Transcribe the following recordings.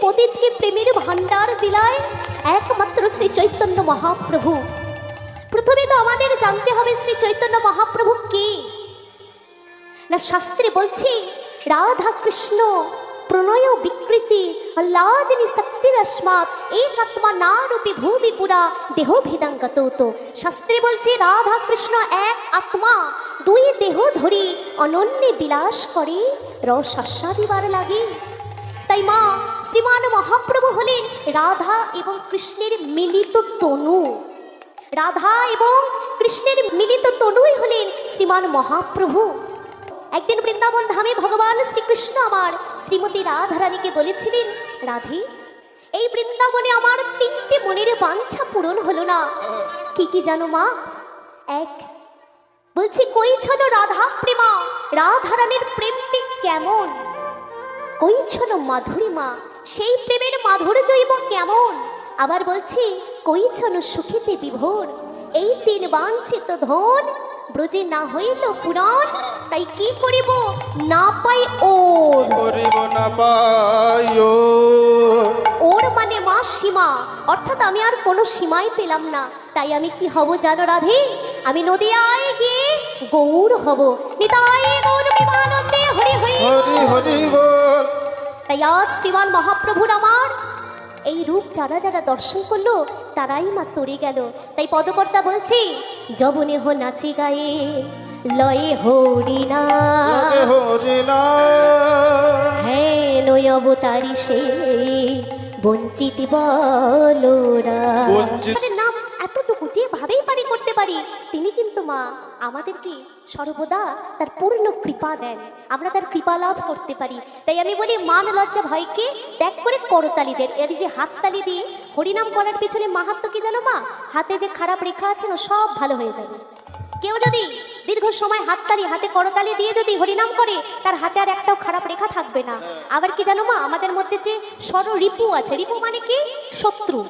মোদিকে প্রেমের ভান্ডার বিলায় একমাত্র শ্রী চৈতন্য মহাপ্রভু। প্রথমে তো আমাদের জানতে হবে শ্রী চৈতন্য মহাপ্রভু কে। না শাস্ত্রে বলছি রাধা কৃষ্ণ প্রণয় বিকৃতি আহ্লাদিনী শক্তিরস্মাৎ একাত্মা না রূপী ভূমি পুরা দেহ ভেদাঙ্গত। শাস্ত্রে বলছে রাধা কৃষ্ণ এক আত্মা, দুই দেহ ধরি অনন্যে বিলাস করে রস আস্বাদিবার লাগে। তাই মা শ্রীমান মহাপ্রভু হলেন রাধা এবং কৃষ্ণের মিলিত তনু। রাধা এবং কৃষ্ণের মিলিত তনুই হলেন শ্রীমান মহাপ্রভু। একদিন বৃন্দাবন ধামে ভগবান শ্রীকৃষ্ণ আমার শ্রীমতী রাধারানীকে বলেছিলেন, রাধে এই বৃন্দাবনে আমার তিনটে মনের বাঞ্ছা পূরণ হলো না। কি কি জানো মা? এক, বলছি কইছন রাধা প্রেমা, রাধারানীর প্রেমটি কেমন? কইছন মাধুরীমা, সেই প্রেমের মাধুর্যই বা কেমন? আবার বলছি কইছন সুখীতে বিভোর, এই তিন বাঞ্ছিত ধন ব্রজে না হইল পুরাণ। তাই কি করিব না পাই ওর, করিব না পাই ওর মানে মা সীমা, অর্থাৎ আমি আর কোনো সীমাই পেলাম না। তাই আমি কি হব জানো রাধে? আমি নদিয়ায় গিয়ে গৌর হব। নিতাই গৌর বিমানন্দে হরি হরি হরি হরি বল। তাই আজ শ্রীমান মহাপ্রভুর আমার এই রূপ যারা যারা দর্শন করলো তারাই মা তরে গেল। তাই পদকর্তা বলছি যবনে হো নাচে গায়ে লয়ে হরিনা, হরিনা হ্যাঁ নয় অবতারি সে বঞ্চিত বলোরা। নাম এতটুকু যেভাবেই পারি করতে পারি, তিনি কিন্তু মা আমাদেরকে সর্বদা তার পূর্ণ কৃপা দেন, আমরা তার কৃপা লাভ করতে পারি। তাই আমি বলি মান লজ্জা ভয়কে ত্যাগ করে করতালি দেন। এর যে হাততালি দিয়ে হরিনাম করার পিছনে মাহাত্ম কি জানো মা? হাতে যে খারাপ রেখা আছে না সব ভালো হয়ে যাবে। কেউ যদি দীর্ঘ সময় হাততালি হাতে করতালি দিয়ে যদি হরিনাম করে তার হাতে আর একটাও খারাপ রেখা থাকবে না। আবার কি জানো মা? আমাদের মধ্যে যে ষড়রিপু আছে, রিপু মানে কি? শত্রু।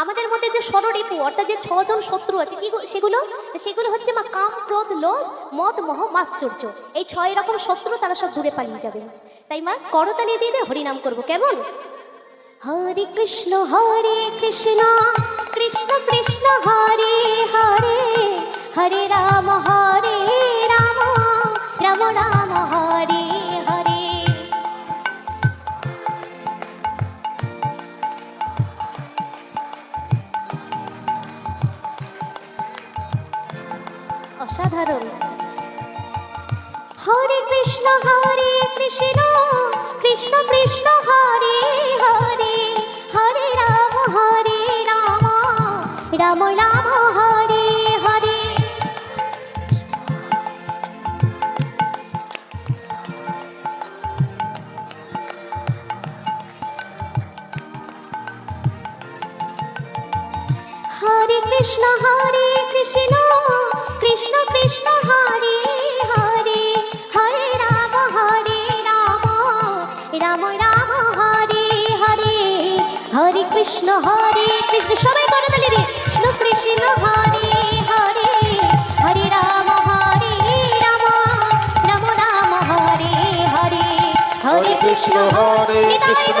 আমাদের মধ্যে যে ষড়রিপু অর্থাৎ যে 6 জন শত্রু আছে, কি সেগুলো হচ্ছে মা কাম ক্রোধ লোভ মদ মোহ মাশ্চর্য। এই 6 রকম শত্রু তারা সব দূরে পালিয়ে যাবে। তাই মা করতালি দিয়ে হরিনাম করবো কেমন? হরে কৃষ্ণ কৃষ্ণ কৃষ্ণ হরে হরে, হরে রাম রাম রাম হরে হরে। অসাধারণ। হরে কৃষ্ণ কৃষ্ণ কৃষ্ণ হরে হরে, হরে রাম রাম রাম হরে হরে। হরে কৃষ্ণ কৃষ্ণ কৃষ্ণ হরে হরে, হরে রাম রাম রাম হরে হরে। হরে কৃষ্ণ সবাই করে তালি রে। কৃষ্ণ কৃষ্ণ হরে হরে, হরে রাম রাম রাম হরে হরে। হরে কৃষ্ণ কৃষ্ণ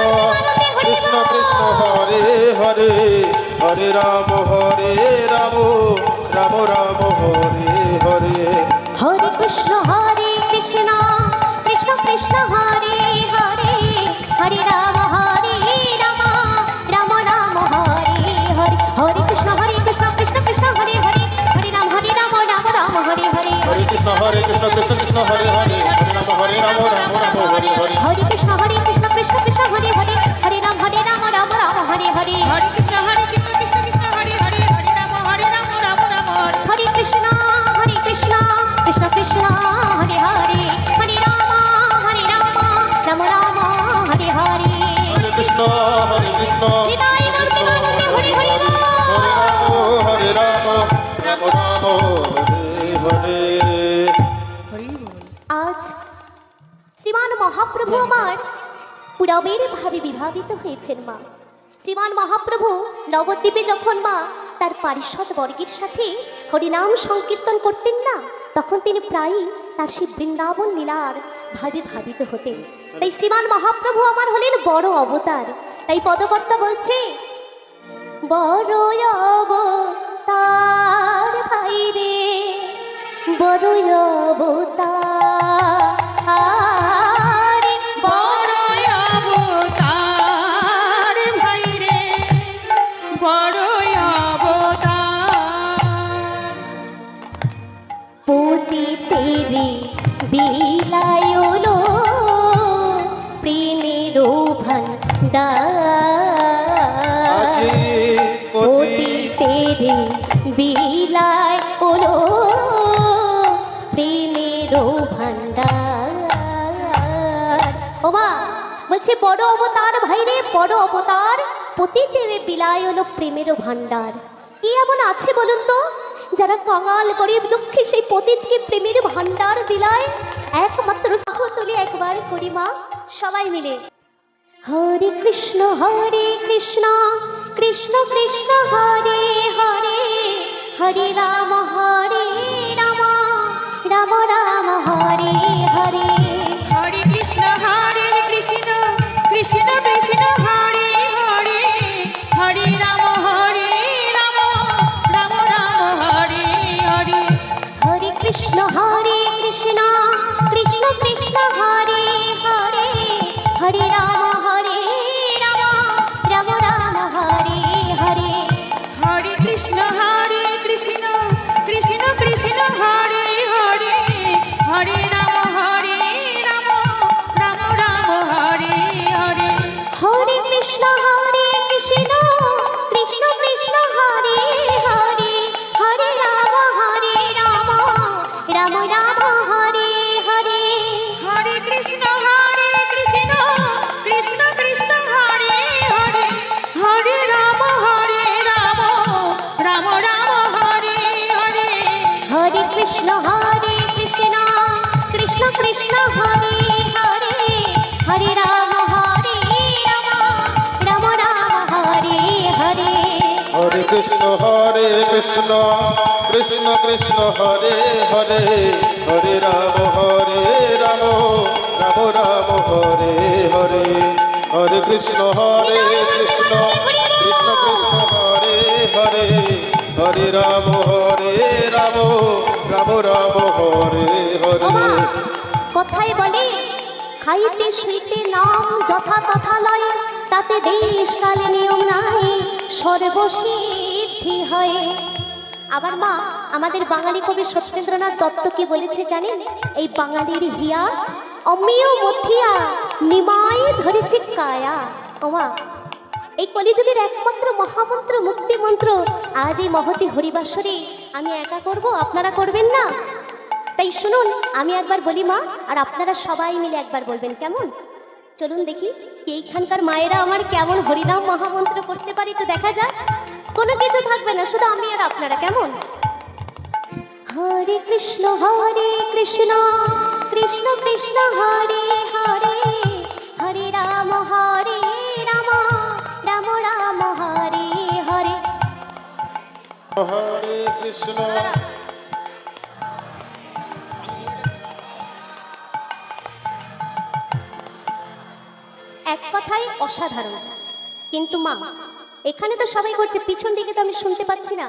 কৃষ্ণ কৃষ্ণ হরে হরে, হরে রাম রাম রাম হরে হরে। হরে কৃষ্ণ কৃষ্ণ কৃষ্ণ হরে হরে, হরে রাম রাম রাম হরে হরে। হরে কৃষ্ণ কৃষ্ণ কৃষ্ণ হরে হরে, হরে রাম রাম হরে হরে। হরে কৃষ্ণ কৃষ্ণ কৃষ্ণ হরে হরে, হরে রাম রাম হরে হরে। হরে কৃষ্ণ কৃষ্ণ কৃষ্ণ হরে হরে, হরে রাম রাম হরে হরে। হরে কৃষ্ণ কৃষ্ণ কৃষ্ণ হরে হরে, হরে রাম রাম হরে। হরে কৃষ্ণ কৃষ্ণ কৃষ্ণ হরে হরে, হরে রাম রাম হরে হরে। হরে কৃষ্ণ হৃদয় নন্দে নন্দে হরে হরে হরে রাম রাম হরে হরে। আজ শ্রীমান মহাপ্রভু আমার পুরাবের ভাবে বিভাবিত হয়েছেন মা। শ্রীমান মহাপ্রভু নবদ্বীপে যখন মা তার পারিষদ বর্গের সাথে হরিনাম সংকীর্তন করতেন না, তখন তিনি প্রায়ই তার সেই বৃন্দাবন লীলার ভাবে ভাবিত হতেন। তাই শ্রীমান মহাপ্রভু আমার হলেন বড় অবতার। তাই পদকর্তা বলছে বড় অবতার ভাই রে, বড় অবতার, বড় অবতার ভাই রে, বড় অবতার। পতিতেরে বিলায়লো প্রেমের ভান্ডার, আজি পতিতেরে বিলায় হলো প্রেমের ভান্ডার। ওমা বলছে বড় অবতার ভাইরে, বড় অবতার, পতিতের বিলায় হলো প্রেমের ভান্ডার। কি এমন আছে বলুন তো যারা কাঙাল গরিব দুঃখী সেই পতিতকে প্রেমের ভান্ডার বিলায়? একমাত্র সাহ তুলে একবার করি মা সবাই মিলে হরে কৃষ্ণ কৃষ্ণ কৃষ্ণ হরে হরে, হরে রাম রাম রাম হরে হরে। হরে কৃষ্ণ কৃষ্ণ কৃষ্ণ হরে হরে, হরে রাম রাম রাম হরে হরে। হরে কৃষ্ণ কৃষ্ণ কৃষ্ণ হরে হরে, হরে রাম রাম রাম হরে হরে। হরে কৃষ্ণ কৃষ্ণ কৃষ্ণ হরে হরে, হরে রাম রাম রাম হরে হরে। হরে কৃষ্ণ কৃষ্ণ কৃষ্ণ হরে হরে, হরে রাম রাম রাম হরে হরে। হরে কৃষ্ণ কৃষ্ণ কৃষ্ণ হরে হরে, হরে রাম রাম রাম হরে হরে। হরে কৃষ্ণ কৃষ্ণ কৃষ্ণ হরে হরে, হরে রাম রাম রাম হরে হরে। হরে কৃষ্ণ কৃষ্ণ কৃষ্ণ হরে হরে, হরে রাম রাম রাম হরে হরে। হরে কৃষ্ণ কৃষ্ণ কৃষ্ণ হরে হরে, হরে রাম রাম রাম হরে ওমা, হরে। কথায় বলে খাইতে শুইতে নাম যথা তথা লয়, তাতে দেশ কালে নিয়ম নাই, সর্বসিদ্ধি হয়। আবার মা আমাদের বাঙালি কবি সত্যেন্দ্রনাথ দত্ত কি বলেছে জানেন? এই বাঙালির হিয়া অমিয় মথিয়া নিমাই ধরেছে কায়া। ওমা, এই কলিযুগের একমাত্র মহামন্ত্র মুক্তি মন্ত্র আজ এই মহতি হরিবাসরে আমি একা করব, আপনারা করবেন না? তাই শুনুন আমি একবার বলি মা, আর আপনারা সবাই মিলে একবার বলবেন, কেমন? চলুন দেখি এইখানকার মায়েরা আমার কেমন হরিনাম মহামন্ত্র করতে পারে, একটু দেখা যাক। কোনো কিছু থাকবে না, শুধু আমি আর আপনারা, কেমন? হরে কৃষ্ণ কৃষ্ণ কৃষ্ণ হরে হরে, হরে রাম রাম রাম হরে হরে। হরে কৃষ্ণ এক কথায় অসাধারণ। কিন্তু মা এখানে তো সবাই করছে, পিছন দিকে তো আমি শুনতে পাচ্ছি না।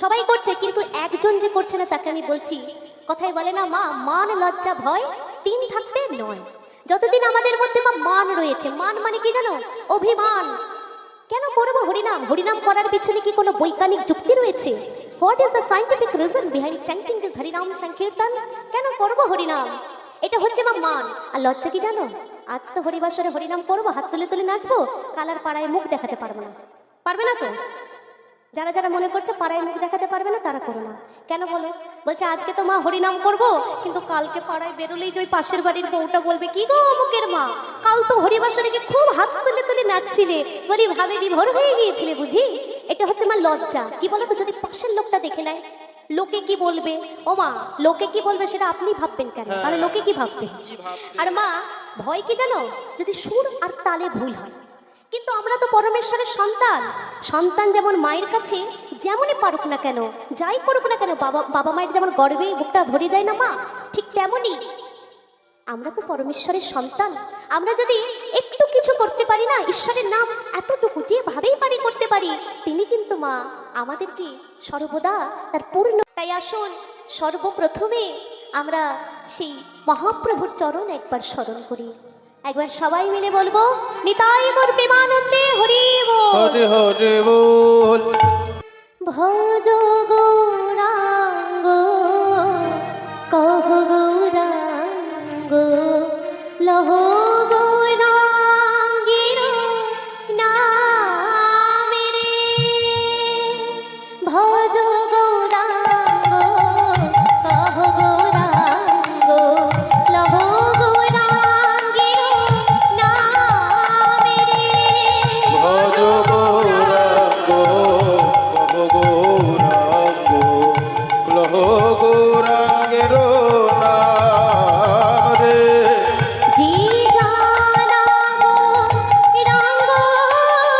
সবাই করছে কিন্তু একজন যে করছে না তাকে আমি বলছি। কথাই বলে না মা, মান লজ্জা ভয় তিন থাকতে নয়। যতদিন আমাদের মধ্যে মা মান রয়েছে, মান মানে কি জানো? অভিমান। কেন করবো হরিনাম? হরিনাম করার পিছনে কি কোনো বৈজ্ঞানিক যুক্তি রয়েছে? What is the scientific reason behind chanting this হরিনাম সংকীর্তন? কেন করবো হরিনাম? এটা হচ্ছে মা মান। আর লজ্জা কি জানো? আজ তো হরিবাসরে হরিনাম করবো, হাত তুলে তুলে নাচবো, কালার পাড়ায় মুখ দেখাতে পারবো না। পারবে না তো? যারা যারা মনে করছে পাড়ায় মুখ দেখাতে পারবে না তারা করো না। কেন বলো? বলছে আজকে তো মা হরিনাম করবো, কিন্তু কালকে পাড়ায় বেরোলেই যে ওই পাশের বাড়ির বউটা বলবে, কি গো অমুকের মা, কাল তো হরিবাসরে কি খুব হাত তুলে তুলে নাচছিলে, বলি ভাবে বিভোর হয়ে গিয়েছিলে বুঝি। এটা হচ্ছে মা লজ্জা। কি বলো তো, যদি পাশের লোকটা দেখে নেয় লোকে কি বলবে? ও মা, লোকে কি বলবে সেটা আপনি ভাববেন কেন? তাহলে লোকে কি ভাববে? আর মা ভয় কি জানো? যদি সুর আর তালে ভুল হয়। কিন্তু আমরা তো পরমেশ্বরের সন্তান। সন্তান যেমন মায়ের কাছে যেমনই পারুক না কেন, যাই করুক না কেন, বাবা মায়ের যেমন গর্বে বুকটা ভরে যায় না মা, ঠিক তেমনই আমরা তো পরমেশ্বরের সন্তান, আমরা যদি একটু কিছু করতে পারি না, ঈশ্বরের নাম এতটুকু যেভাবেই পারি করতে পারি, তিনি কিন্তু মা আমাদেরকে সর্বদা তার পূর্ণ। তাই আসুন সর্বপ্রথমে আমরা সেই মহাপ্রভুর চরণ একবার স্মরণ করি। একবার সবাই মিলে বলবো, নিতাই মোর প্রেমানন্দে হরি বল। হরে হরে বল। ভজ গৌরাঙ্গ কহ গৌরাঙ্গ লহ গৌরাঙ্গীর নামে রে। ভজ গৌরাঙ্গ কহ গৌরাঙ্গ লহ গৌরাঙ্গীর নামে রে। ভজ গৌরাঙ্গ কহ গৌরাঙ্গ লহ গৌরাঙ্গের নাম রে। জি জানাবো রাঙ্গ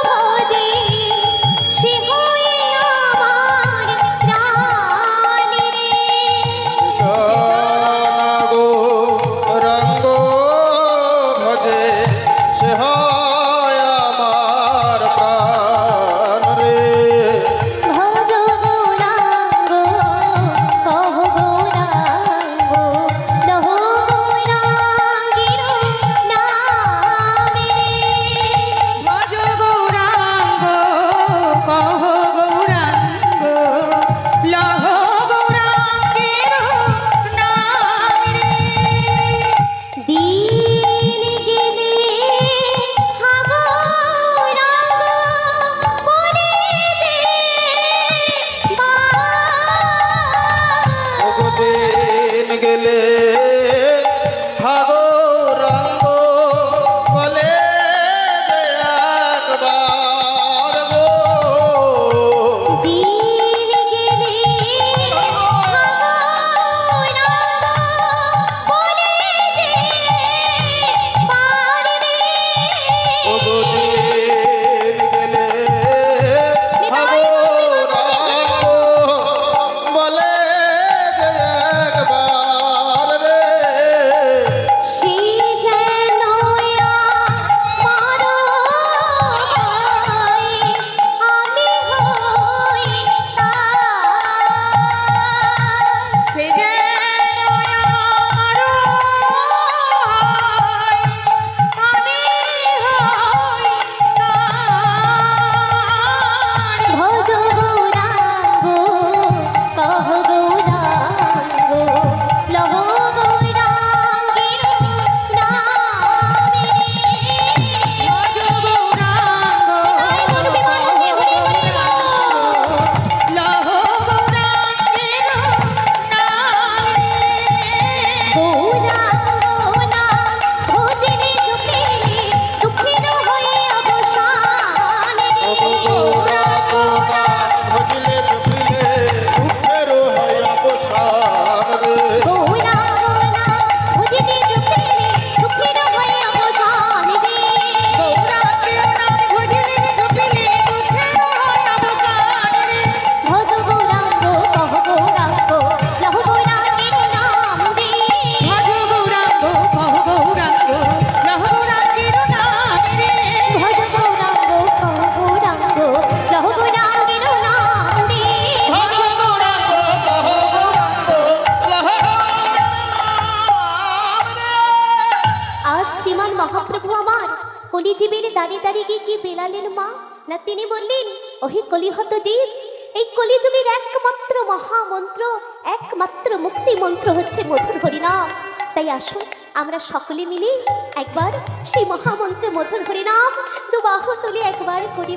ভজে, সে হয়ে আমার প্রাণ রে। জানা গৌরাঙ্গ ভজে, সে হয় আমার প্রাণ রে। ভজ গৌরাঙ্গ কহ গৌরাঙ্গ লহ গৌরাঙ্গীর নামে রে। ভজ গৌরাঙ্গ কহ গৌরাঙ্গ লহ গৌরাঙ্গের নাম রে। দিন গেলে হাগরাঙ্গ বলে যে দিন গেলে হাগরাঙ্গ বলে যে একবার গো। দিন গেলে হাগরাঙ্গ বলে যে পারবে। ওগো দিন গেলে হাগরাঙ্গ বলে যে একবার রে। সে যেন আমার হয়, আমি হই তার। সে যেন আমার হয়, আমি হই তার। ভজ গৌরাঙ্গ কহ গৌরাঙ্গ লহ গৌরাঙ্গীর নামে রে। ভজ গৌরাঙ্গ লহ গৌরাঙ্গের নাম রে। গৌরাঙ্গ নাম ভজলে জপিলে দুঃখের হয়ে অবসান রে। ওগো গৌরাঙ্গ ভজলে জপিলে দুঃখের হয় অবসান রে। গৌরাঙ্গ নাম ভজলে জপিলে দুঃখের হয়ে অবসান রে। গৌরাঙ্গের নাম ভজলে জপিলে দুঃখের হয় অবসান রে। ভজ গৌরাঙ্গ কহ গৌরাঙ্গ লহ গৌরাঙ্গীর নাম রে। ভজ গৌরাঙ্গ কহ গৌরাঙ্গ লহ গৌরাঙ্গের নাম রে। ভজ গৌরাঙ্গ কহ গৌরাঙ্গ লহ গৌরাঙ্গীর নাম রে। ভজ গৌরাঙ্গ কহ গৌরাঙ্গ লহ নাম রে। আজ শ্রীমান মহাপ্রভু আমার কলিজীবের দাঁড়িয়ে দাঁড়িয়ে গিয়ে কি বেলালেন মা? না তিনি বললেন, ওহে কলিহত জীব, এই কলিযুগের একমাত্র মহামন্ত্র, একমাত্র মুক্তি মন্ত্র হচ্ছে মধুর হরিনাম। তাই আসুন আমরা সকলে মিলে একবার সেই মহামন্ত্র মধুর হরিনাম দুবাহু তুলে একবার করি।